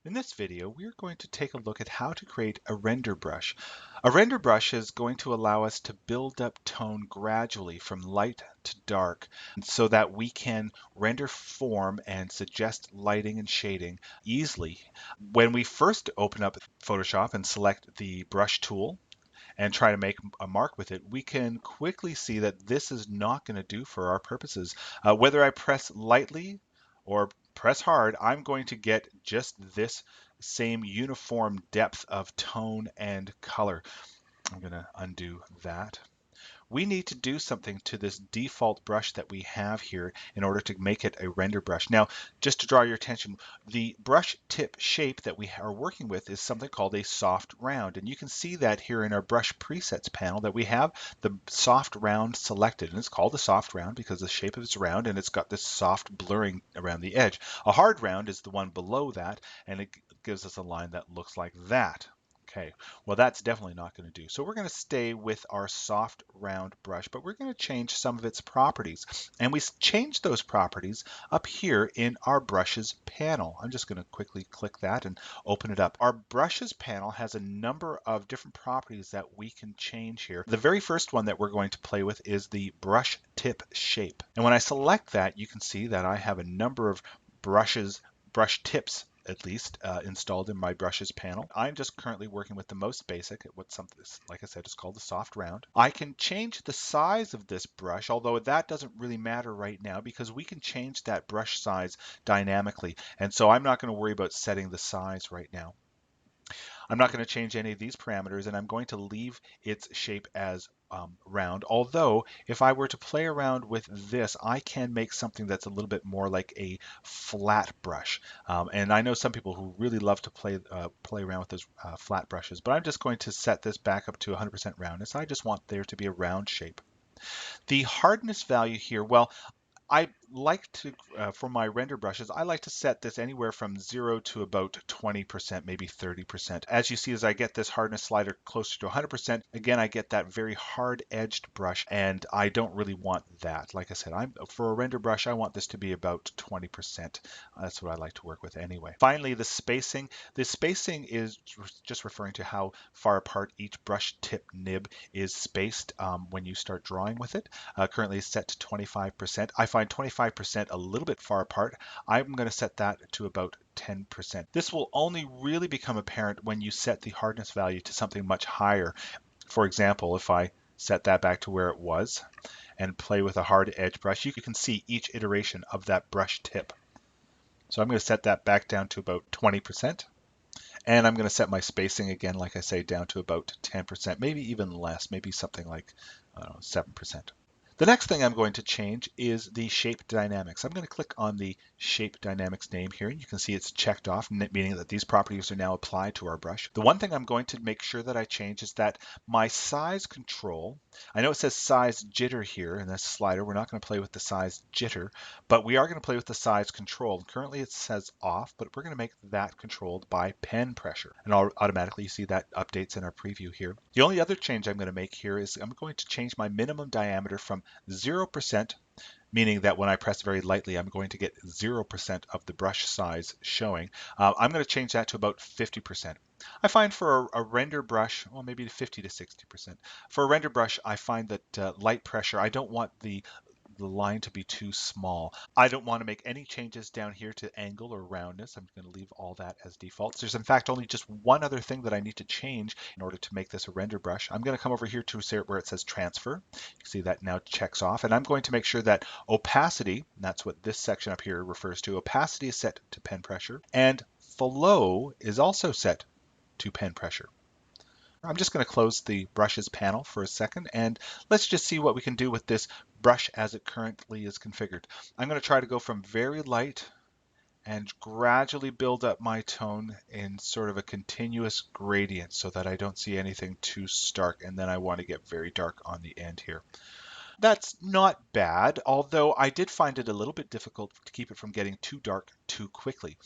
In this video, we are going to take a look at how to create a render brush. A render brush is going to allow us to build up tone gradually from light to dark so that we can render form and suggest lighting and shading easily. When we first open up Photoshop and select the brush tool, and try to make a mark with it, we can quickly see that this is not going to do for our purposes. Whether I press lightly or press hard, I'm going to get just this same uniform depth of tone and color. I'm going to undo that. We need to do something to this default brush that we have here in order to make it a render brush. Now, just to draw your attention, the brush tip shape that we are working with is something called a soft round. And you can see that here in our brush presets panel that we have the soft round selected. And it's called a soft round because the shape of it's round and it's got this soft blurring around the edge. A hard round is the one below that, and it gives us a line that looks like that. Okay, well that's definitely not going to do. So we're going to stay with our soft round brush, but we're going to change some of its properties. And we change those properties up here in our brushes panel. I'm just going to quickly click that and open it up. Our brushes panel has a number of different properties that we can change here. The very first one that we're going to play with is the brush tip shape. And when I select that, you can see that I have a number of brush tips at least installed in my brushes panel. I'm just currently working with the most basic, what something, like I said, is called the soft round. I can change the size of this brush, although that doesn't really matter right now because we can change that brush size dynamically. And so I'm not going to worry about setting the size right now. I'm not going to change any of these parameters, and I'm going to leave its shape as round. Although, if I were to play around with this, I can make something that's a little bit more like a flat brush. And I know some people who really love to play around with those flat brushes, but I'm just going to set this back up to 100% roundness. I just want there to be a round shape. The hardness value here, well, I like to, for my render brushes, I like to set this anywhere from 0 to about 20%, maybe 30%. As you see, as I get this hardness slider closer to 100%, again, I get that very hard-edged brush, and I don't really want that. Like I said, for a render brush, I want this to be about 20%. That's what I like to work with anyway. Finally, the spacing. The spacing is just referring to how far apart each brush tip nib is spaced when you start drawing with it. Currently it's set to 25%. I find 25% a little bit far apart. I'm going to set that to about 10%. This will only really become apparent when you set the hardness value to something much higher. For example, if I set that back to where it was and play with a hard edge brush, you can see each iteration of that brush tip. So I'm going to set that back down to about 20%. And I'm going to set my spacing again, like I say, down to about 10%, maybe even less, maybe something like 7%. The next thing I'm going to change is the shape dynamics. I'm going to click on the shape dynamics name here. You can see it's checked off, meaning that these properties are now applied to our brush. The one thing I'm going to make sure that I change is that my size control, I know it says size jitter here in this slider. We're not going to play with the size jitter, but we are going to play with the size control. Currently it says off, but we're going to make that controlled by pen pressure. And automatically you see that updates in our preview here. The only other change I'm going to make here is I'm going to change my minimum diameter from 0%, meaning that when I press very lightly, I'm going to get 0% of the brush size showing. I'm going to change that to about 50%. I find for a render brush, well, maybe 50 to 60%. For a render brush, I find that light pressure, I don't want the line to be too small. I don't want to make any changes down here to angle or roundness. I'm going to leave all that as defaults. There's in fact only just one other thing that I need to change in order to make this a render brush. I'm going to come over here to where it says transfer. You can see that now checks off, and I'm going to make sure that opacity, and that's what this section up here refers to, opacity is set to pen pressure, and flow is also set to pen pressure. I'm just going to close the brushes panel for a second, and let's just see what we can do with this brush as it currently is configured. I'm going to try to go from very light and gradually build up my tone in sort of a continuous gradient so that I don't see anything too stark, and then I want to get very dark on the end here. That's not bad, although I did find it a little bit difficult to keep it from getting too dark too quickly.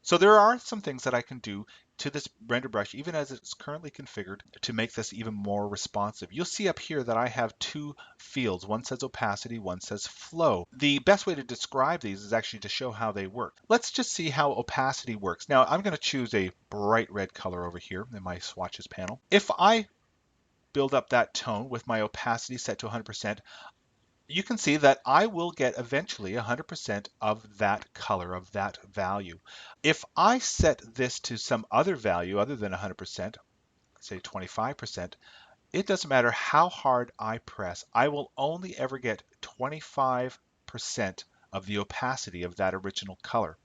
So there are some things that I can do to this render brush, even as it's currently configured, to make this even more responsive. You'll see up here that I have two fields. One says opacity, one says flow. The best way to describe these is actually to show how they work. Let's just see how opacity works. Now I'm going to choose a bright red color over here in my swatches panel. If I build up that tone with my opacity set to 100%, you can see that I will get eventually 100% of that color, of that value. If I set this to some other value other than 100%, say 25%, it doesn't matter how hard I press, I will only ever get 25% of the opacity of that original color.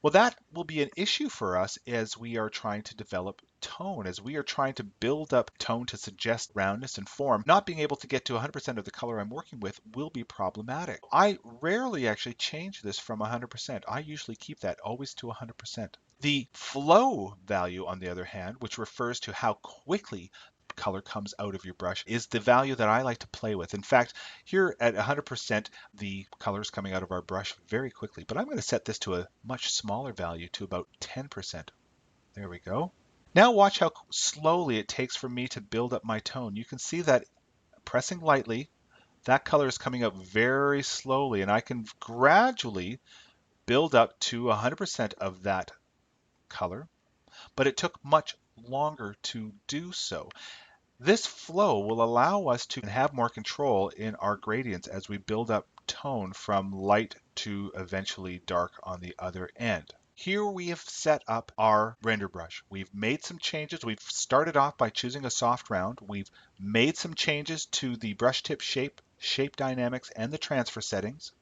Well, that will be an issue for us as we are trying to develop tone, as we are trying to build up tone to suggest roundness and form. Not being able to get to 100% of the color I'm working with will be problematic. I rarely actually change this from 100%. I usually keep that always to 100%. The flow value, on the other hand, which refers to how quickly color comes out of your brush, is the value that I like to play with. In fact, here at 100%, the color is coming out of our brush very quickly, but I'm going to set this to a much smaller value, to about 10%. There we go. Now watch how slowly it takes for me to build up my tone. You can see that pressing lightly, that color is coming out very slowly, and I can gradually build up to 100% of that color, but it took much longer to do so. This flow will allow us to have more control in our gradients as we build up tone from light to eventually dark on the other end. Here we have set up our render brush. We've made some changes. We've started off by choosing a soft round. We've made some changes to the brush tip shape, shape dynamics, and the transfer settings.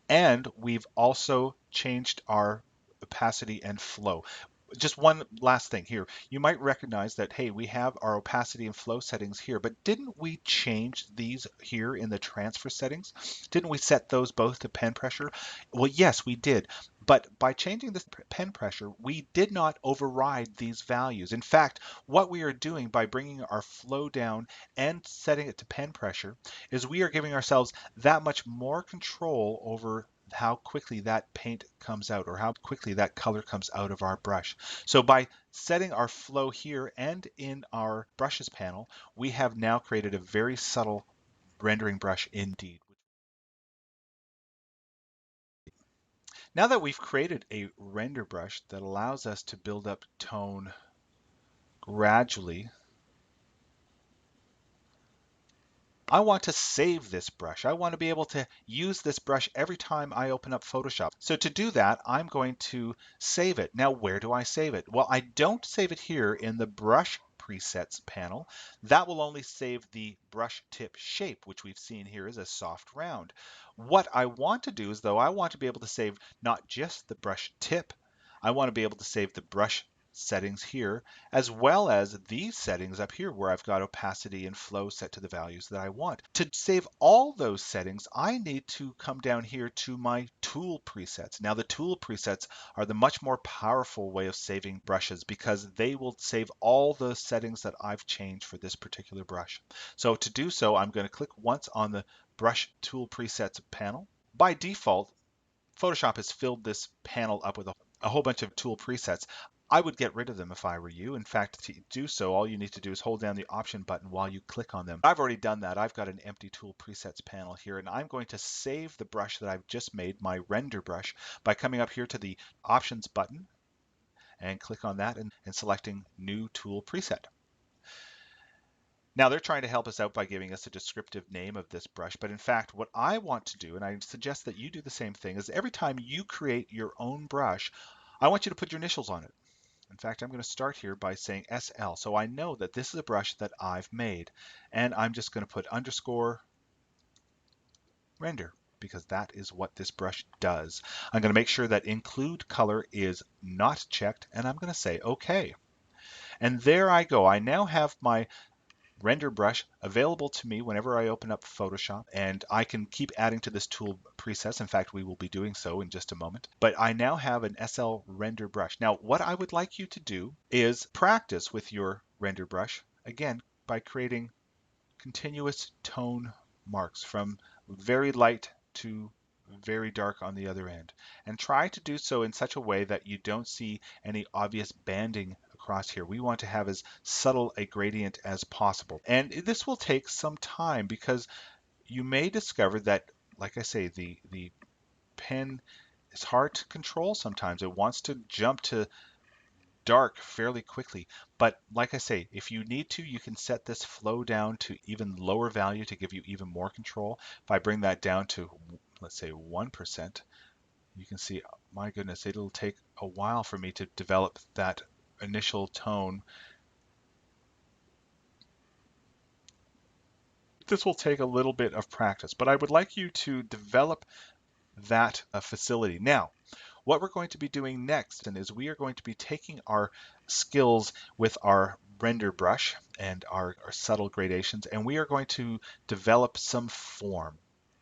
And we've also changed our opacity and flow. Just one last thing here. You might recognize that, hey, we have our opacity and flow settings here, but didn't we change these here in the transfer settings? Didn't we set those both to pen pressure? Well, yes, we did. But by changing this pen pressure, we did not override these values. In fact, what we are doing by bringing our flow down and setting it to pen pressure is we are giving ourselves that much more control over how quickly that paint comes out, or how quickly that color comes out of our brush. So by setting our flow here and in our brushes panel, we have now created a very subtle rendering brush indeed. Now that we've created a render brush that allows us to build up tone gradually, I want to save this brush. I want to be able to use this brush every time I open up Photoshop. So to do that, I'm going to save it. Now, where do I save it? Well, I don't save it here in the brush presets panel. That will only save the brush tip shape, which we've seen here is a soft round. What I want to do is, though, I want to be able to save not just the brush tip, I want to be able to save the brush settings here, as well as these settings up here where I've got opacity and flow set to the values that I want. To save all those settings, I need to come down here to my tool presets. Now the tool presets are the much more powerful way of saving brushes because they will save all the settings that I've changed for this particular brush. So to do so, I'm going to click once on the brush tool presets panel. By default, Photoshop has filled this panel up with a whole bunch of tool presets. I would get rid of them if I were you. In fact, to do so, all you need to do is hold down the option button while you click on them. I've already done that. I've got an empty tool presets panel here, and I'm going to save the brush that I've just made, my render brush, by coming up here to the options button and click on that and selecting new tool preset. Now they're trying to help us out by giving us a descriptive name of this brush, but in fact what I want to do, and I suggest that you do the same thing, is every time you create your own brush, I want you to put your initials on it. In fact, I'm going to start here by saying SL, so I know that this is a brush that I've made, and I'm just going to put underscore render, because that is what this brush does. I'm going to make sure that include color is not checked, and I'm going to say OK. And there I go. I now have my render brush available to me whenever I open up Photoshop, and I can keep adding to this tool presets. In fact, we will be doing so in just a moment. But I now have an SL render brush. Now, what I would like you to do is practice with your render brush, again, by creating continuous tone marks from very light to very dark on the other end. And try to do so in such a way that you don't see any obvious banding across here. We want to have as subtle a gradient as possible. And this will take some time because you may discover that, like I say, the pen is hard to control sometimes. It wants to jump to dark fairly quickly. But like I say, if you need to, you can set this flow down to even lower value to give you even more control. If I bring that down to, let's say, 1%, you can see, my goodness, it'll take a while for me to develop that initial tone. This will take a little bit of practice, but I would like you to develop that facility. Now, what we're going to be doing next is we are going to be taking our skills with our render brush and our subtle gradations, and we are going to develop some form.